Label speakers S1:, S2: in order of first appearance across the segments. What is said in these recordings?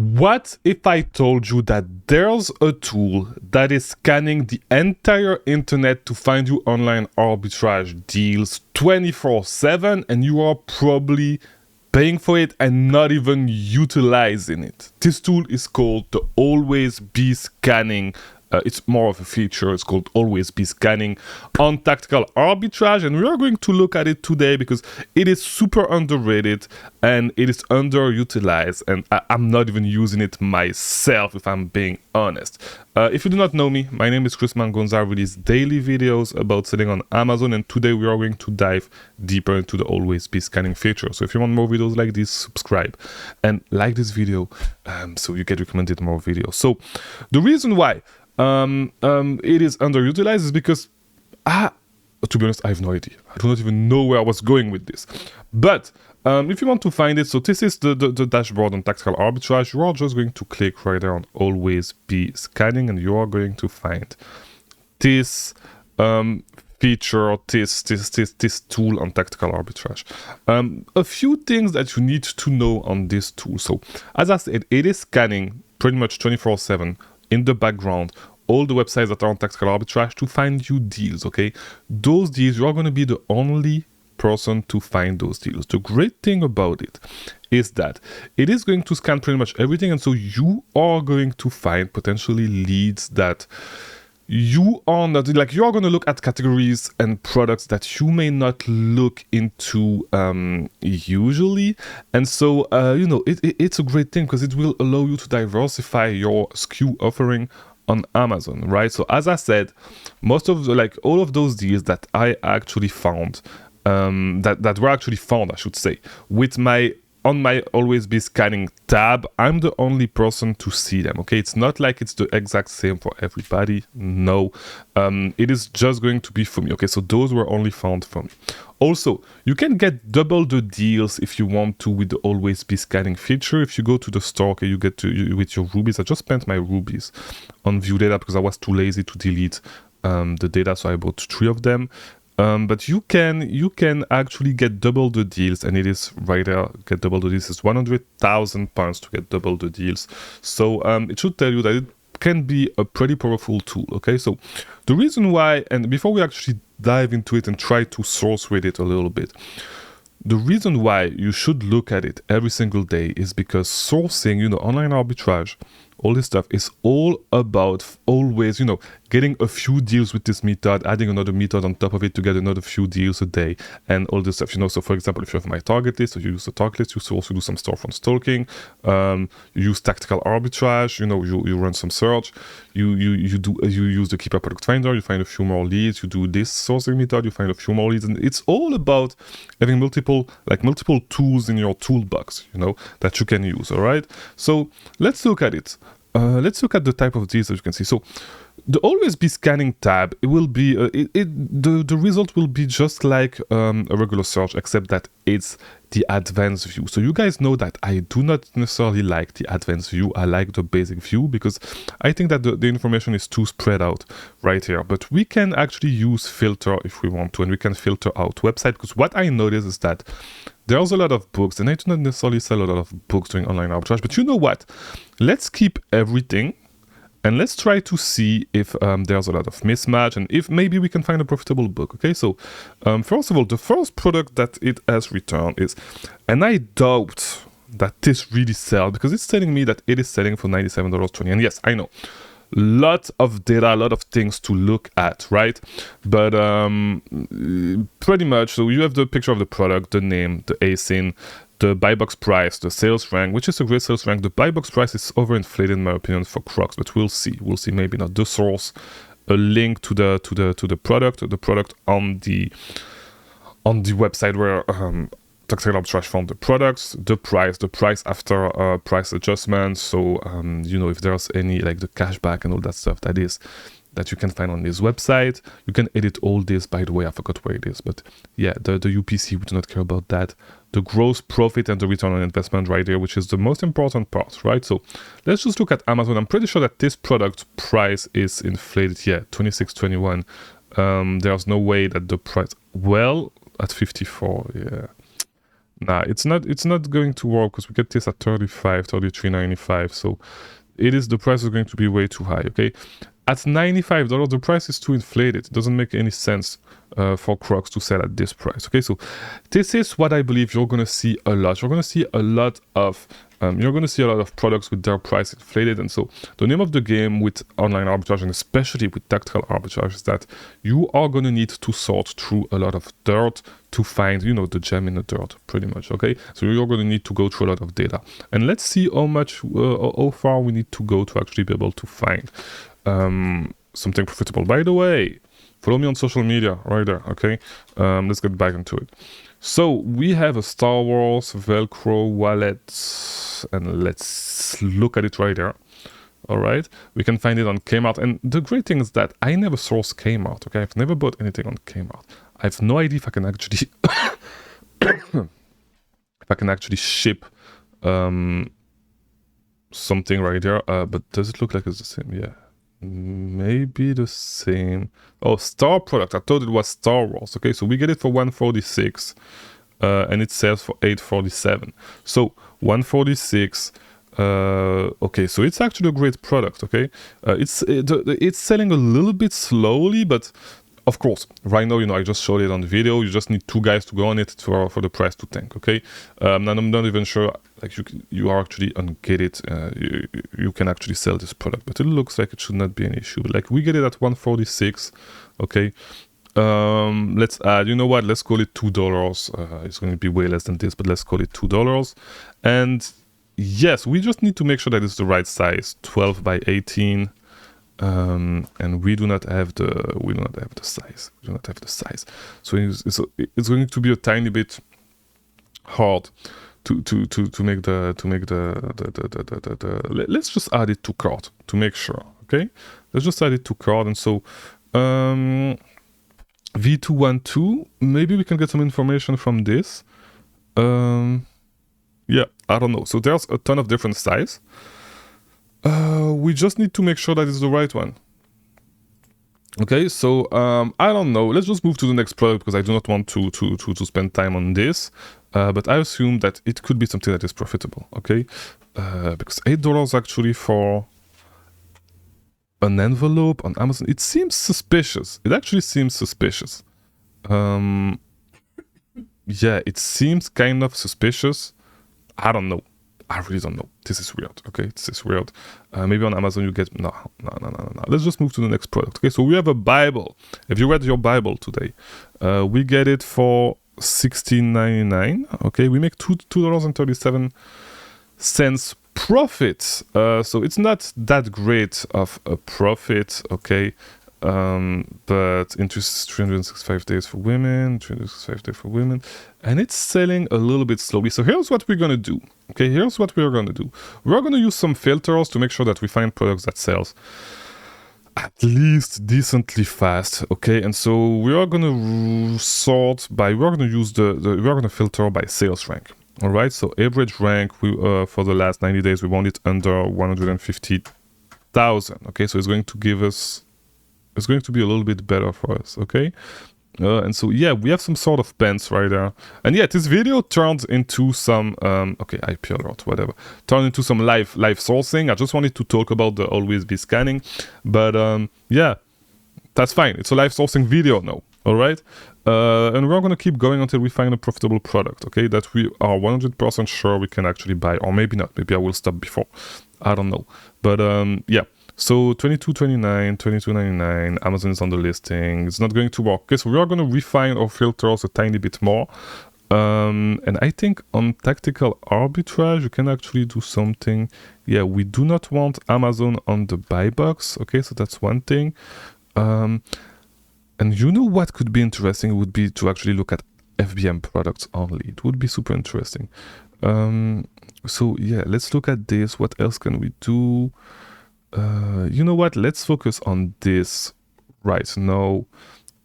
S1: What if I told you that there's a tool that is scanning the entire internet to find you online arbitrage deals 24/7 and you are probably paying for it and not even utilizing it? This tool is called the Always Be Scanning. It's more of a feature. It's called Always Be Scanning on Tactical Arbitrage, and we are going to look at it today because it is super underrated and it is underutilized, and I'm not even using it myself, if I'm being honest. If you do not know me, my name is Mangunza. I release daily videos about selling on Amazon, and today we are going to dive deeper into the Always Be Scanning feature. So if you want more videos like this, subscribe and like this video so you get recommended more videos. So the reason why it is underutilized is because, to be honest, I have no idea. I do not even know where I was going with this. But if you want to find it, so this is the dashboard on Tactical Arbitrage. You are just going to click right there on Always Be Scanning, and you are going to find this feature, this tool on Tactical Arbitrage. A few things that you need to know on this tool. So, as I said, it is scanning pretty much 24/7 in the background all the websites that are on Tactical Arbitrage to find you deals, okay? Those deals, you are going to be the only person to find those deals. The great thing about it is that it is going to scan pretty much everything, and so you are going to find potentially leads that you are not, like, you are going to look at categories and products that you may not look into usually, and so you know, it's a great thing because it will allow you to diversify your SKU offering on Amazon, right? So as I said, most of the, like, all of those deals that I actually found, that were actually found, I should say, with my Always Be Scanning tab, I'm the only person to see them, okay? It's not like it's the exact same for everybody. No, it is just going to be for me, okay? So those were only found for me. Also, you can get double the deals if you want to with the Always Be Scanning feature. If you go to the store, okay, you get to with your rubies. I just spent my rubies on view data because I was too lazy to delete the data, so I bought 3 of them. But you can actually get double the deals, and it is right there. Get double the deals is £100,000 to get double the deals. So it should tell you that it can be a pretty powerful tool. Okay, so the reason why, and before we actually dive into it and try to source with it a little bit, the reason why you should look at it every single day is because sourcing, you know, online arbitrage, all this stuff is all about always, you know, getting a few deals with this method, adding another method on top of it to get another few deals a day, and all this stuff, you know. So for example, if you have my target list, so you use the target list, you also do some storefront stalking, you use Tactical Arbitrage, you know, you run some search, you use the Keeper Product Finder, you find a few more leads, you do this sourcing method, you find a few more leads, and it's all about having multiple tools in your toolbox, you know, that you can use. All right, so let's look at it. Let's look at the type of deals that you can see. So the Always Be Scanning tab, it will be the result will be just like a regular search, except that it's the advanced view. So you guys know that I do not necessarily like the advanced view. I like the basic view because I think that the information is too spread out right here. But we can actually use filter if we want to, and we can filter out website, because what I notice is that there's a lot of books, and I do not necessarily sell a lot of books doing online arbitrage. But you know what? Let's keep everything, and let's try to see if there's a lot of mismatch, and if maybe we can find a profitable book. Okay, so first of all, the first product that it has returned is, and I doubt that this really sells, because it's telling me that it is selling for $97.20. And yes, I know, lot of data, a lot of things to look at, right? But pretty much, so you have the picture of the product, the name, the ASIN, the buy box price, the sales rank, which is a great sales rank. The buy box price is overinflated in my opinion for Crocs, but we'll see, maybe not. The source, a link to the product on the website where Tactical Arbitrage found the products, the price after price adjustment. So you know, if there's any, like, the cashback and all that stuff that you can find on this website. You can edit all this, by the way, I forgot where it is, but yeah, the UPC, we do not care about that. The gross profit and the return on investment right there, which is the most important part, right? So let's just look at Amazon. I'm pretty sure that this product price is inflated. Yeah, $26.21. There's no way that the price, well, at 54, yeah. Nah, it's not going to work because we get this at 35, 33.95. So the price is going to be way too high, okay? At $95, the price is too inflated. It doesn't make any sense for Crocs to sell at this price, okay? So this is what I believe you're going to see a lot. You're going to see a lot of products with their price inflated. And so the name of the game with online arbitrage, and especially with tactical arbitrage, is that you are going to need to sort through a lot of dirt to find, you know, the gem in the dirt, pretty much, okay? So you're going to need to go through a lot of data. And let's see how far we need to go to actually be able to find something profitable. By the way, follow me on social media right there, okay? Let's get back into it. So we have a Star Wars Velcro wallet, and let's look at it right there. All right, we can find it on Kmart, and the great thing is that I never source Kmart, okay? I've never bought anything on Kmart. I have no idea if I can actually ship something right there, but does it look like it's the same? Yeah, maybe the same. Oh, Star product. I thought it was Star Wars. Okay, so we get it for 146, and it sells for 847. So 146. Okay, so it's actually a great product. Okay, it's selling a little bit slowly, but of course, right now, you know, I just showed it on the video. You just need 2 guys to go on it for the price to tank. Okay, and I'm not even sure like you are actually on get it. You can actually sell this product, but it looks like it should not be an issue. Like we get it at 146. Okay, let's add. You know what? Let's call it $2. It's going to be way less than this, but let's call it $2. And yes, we just need to make sure that it's the right size, 12 by 18. And we do not have the size. We do not have the size. So it's going to be a tiny bit hard to make the let's just add it to cart to make sure. Okay, let's just add it to cart. And so V212, maybe we can get some information from this. Yeah, I don't know. So there's a ton of different size. We just need to make sure that it's the right one. Okay, so I don't know. Let's just move to the next product because I do not want to spend time on this. But I assume that it could be something that is profitable. Okay, because $8 actually for an envelope on Amazon, it seems suspicious. It actually seems suspicious. Yeah, it seems kind of suspicious. I don't know. I really don't know. This is weird. Okay, this is weird. Maybe on Amazon you get no. Let's just move to the next product. Okay, so we have a Bible. If you read your Bible today, we get it for $16.99. Okay, we make $2.37 profit. So it's not that great of a profit. Okay. But interest 365 days for women, 365 days for women, and it's selling a little bit slowly. So here's what we're gonna do. Okay, here's what we're gonna do. We're gonna use some filters to make sure that we find products that sells at least decently fast. Okay, and so we are gonna sort by. We're gonna use we're gonna filter by sales rank. All right. So average rank. We for the last 90 days we want it under 150,000. Okay, so it's going to give us. It's going to be a little bit better for us, okay? And so, yeah, we have some sort of pens right there. And yeah, this video turned into some, okay, IP alert, whatever. Turned into some live sourcing. I just wanted to talk about the Always Be Scanning. But yeah, that's fine. It's a live sourcing video now, all right? And we're going to keep going until we find a profitable product, okay? That we are 100% sure we can actually buy. Or maybe not. Maybe I will stop before. I don't know. But yeah. So $22.29, $22.99, Amazon is on the listing. It's not going to work. Okay, so we are going to refine our filters a tiny bit more. And I think on tactical arbitrage, you can actually do something. Yeah, we do not want Amazon on the buy box. Okay, so that's one thing. And you know what could be interesting would be to actually look at FBM products only. It would be super interesting. So yeah, let's look at this. What else can we do? You know what? Let's focus on this right now.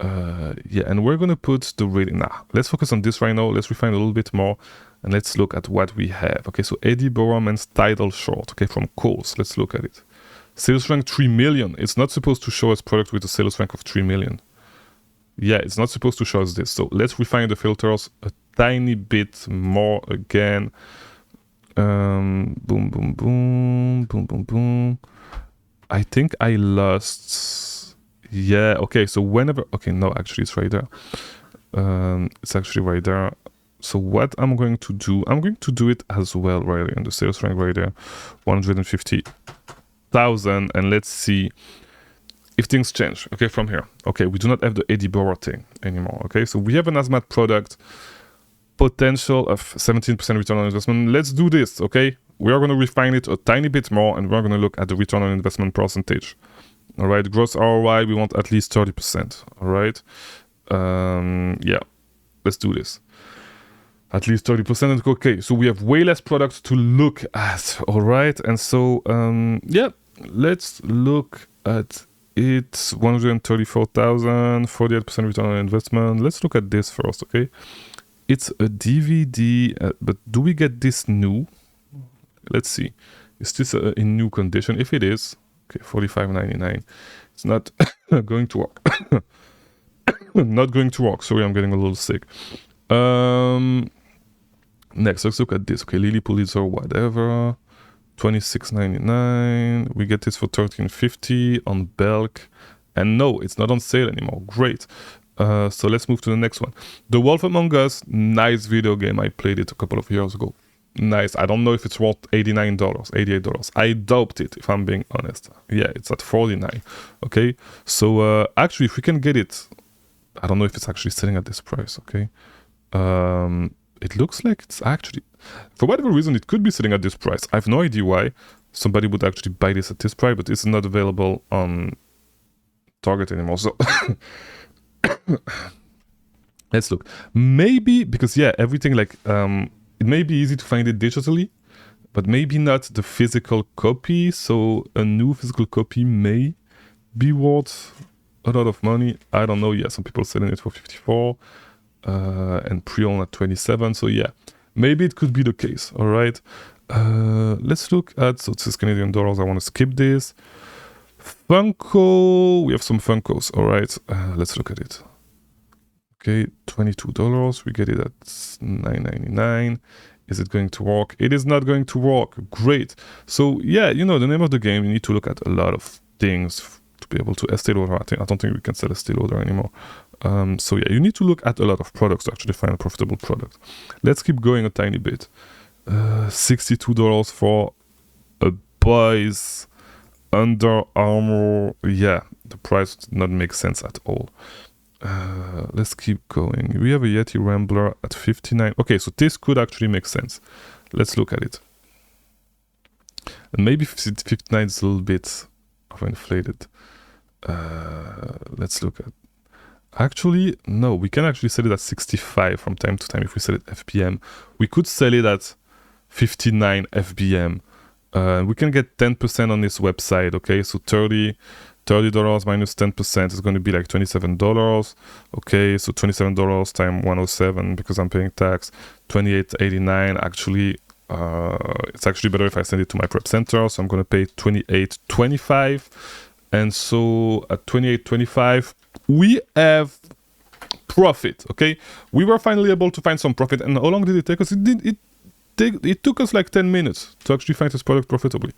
S1: Yeah, and we're gonna put the rating. Nah, let's focus on this right now. Let's refine a little bit more, and let's look at what we have. Okay, so Eddie Borman's title short. Okay, from Coles. Let's look at it. Sales rank 3 million. It's not supposed to show us product with a sales rank of 3 million. Yeah, it's not supposed to show us this. So let's refine the filters a tiny bit more again. Boom, boom, boom, boom, boom, boom. I think I lost. Yeah, okay, so whenever, okay, no, actually it's right there. It's actually right there. So what I'm going to do, I'm going to do it as well right there in the sales rank right there, 150,000, and let's see if things change, okay, from here. Okay, we do not have the Eddie Bauer thing anymore, okay? So we have an hazmat product, potential of 17% return on investment. Let's do this, okay? We are going to refine it a tiny bit more, and we're going to look at the return on investment percentage. All right, gross ROI, we want at least 30%, all right? Yeah, let's do this. At least 30%, okay, so we have way less products to look at, all right? And so, yeah, let's look at it. 134,000, 48% return on investment. Let's look at this first, okay? It's a DVD, but do we get this new? Let's see. Is this in new condition? If it is, okay, $45.99. It's not going to work. Not going to work. Sorry, I'm getting a little sick. Next, let's look at this. Okay, Lily Pulitzer, whatever. $26.99. We get this for $13.50 on Belk. And no, it's not on sale anymore. Great. So let's move to the next one. The Wolf Among Us, nice video game. I played it a couple of years ago. Nice. I don't know if it's worth $89, $88. I doubt it, if I'm being honest. Yeah, it's at $49. Okay. So actually, if we can get it, I don't know if it's actually selling at this price. Okay. It looks like it's actually, for whatever reason, it could be selling at this price. I have no idea why somebody would actually buy this at this price, but it's not available on Target anymore. So let's look. Maybe because yeah, everything like it may be easy to find it digitally, but maybe not the physical copy. So a new physical copy may be worth a lot of money. I don't know. Yeah, some people selling it for 54 and pre-owned at 27. So yeah, maybe it could be the case. All right. Let's look at, so this is Canadian dollars. I want to skip this. Funko, we have some Funkos. All right. Let's look at it. Okay, $22. We get it at $9.99. Is it going to work? It is not going to work. Great. So yeah, you know, the name of the game, you need to look at a lot of things to be able to Estee Lauder. I don't think we can sell Estee Lauder anymore. So yeah, you need to look at a lot of products to actually find a profitable product. Let's keep going a tiny bit. $62 for a boys Under Armour. Yeah, the price did not make sense at all. Let's keep going. We have a Yeti Rambler at 59. Okay, so this could actually make sense. Let's look at it. And maybe 59 is a little bit inflated. Let's look at. Actually, no, we can actually sell it at 65 from time to time if we sell it FBM. We could sell it at 59 FBM. We can get 10% on this website, okay? So $30 minus 10% is going to be like $27. Okay, so $27 times 107 because I'm paying tax. $28.89. Actually, it's actually better if I send it to my prep center. So I'm going to pay $28.25. And so at $28.25, we have profit. Okay, we were finally able to find some profit. And how long did it take us? It took us like 10 minutes to actually find this product profitably.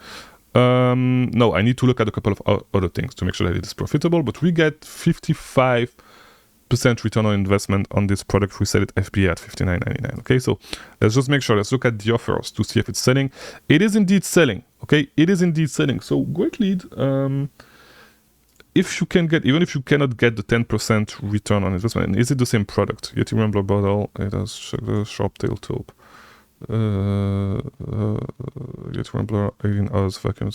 S1: No, I need to look at a couple of other things to make sure that it is profitable, but we get 55% return on investment on this product. We sell it FBA at $59.99. Okay, so let's just make sure. Let's look at the offers to see if it's selling. It is indeed selling. Okay, it is indeed selling. So great lead. If you can get, even if you cannot get the 10% return on investment, and is it the same product? Yeti Rambler bottle, it has the sharp tail taupe. Yeti Rambler 18 hours vacuum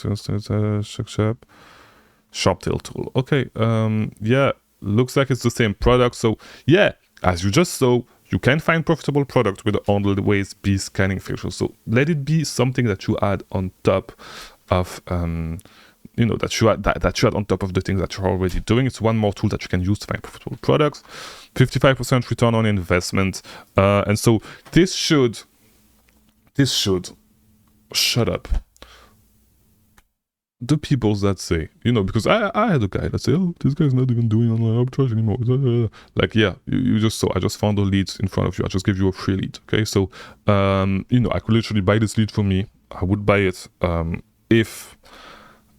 S1: sharp tail tool. Okay, yeah, looks like it's the same product. So yeah, as you just saw, you can find profitable product with the Always Be Scanning feature. So let it be something that you add on top of that you add on top of the things that you're already doing. It's one more tool that you can use to find profitable products. 55% return on investment, and so this should shut up. the people that say, you know, because I had a guy that say, oh, this guy's not even doing online arbitrage anymore. Like, yeah, you just saw, I just found a lead in front of you. I just gave you a free lead. Okay, so, you know, I could literally buy this lead for me. I would buy it if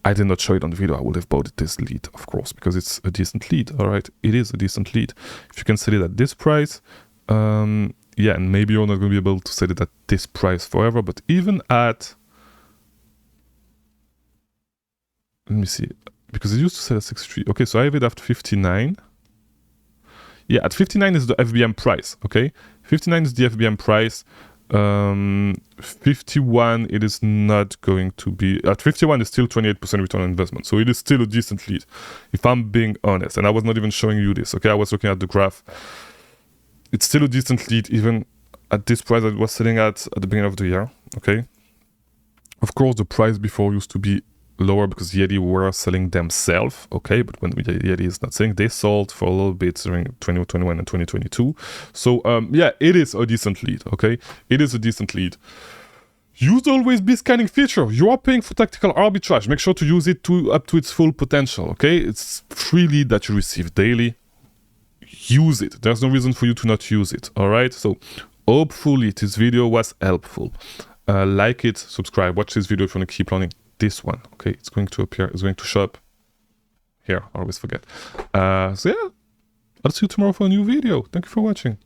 S1: I did not show it on the video. I would have bought this lead, of course, because it's a decent lead. All right, it is a decent lead. If you can sell it at this price, yeah, and maybe you're not going to be able to sell it at this price forever, but even at, let me see, because it used to sell at 63. Okay, so I have it at 59. Yeah, at 59 is the FBM price, okay? 59 is the FBM price. 51, it is not going to be, at 51 is still 28% return on investment. So it is still a decent lead, if I'm being honest. And I was not even showing you this, okay? I was looking at the graph. It's still a decent lead, even at this price that it was selling at the beginning of the year, okay? Of course, the price before used to be lower because Yeti were selling themselves, okay? But when Yeti is not selling, they sold for a little bit during 2021 and 2022. So, yeah, it is a decent lead, okay? It is a decent lead. Use the Always Be Scanning feature. You are paying for tactical arbitrage. Make sure to use it up to its full potential, okay? It's free lead that you receive daily. Use it. There's no reason for you to not use it, all right? So hopefully this video was helpful. Like it, subscribe, watch this video if you want to keep learning this one, okay? It's going to appear, it's going to show up here. I always forget. So yeah, I'll see you tomorrow for a new video. Thank you for watching.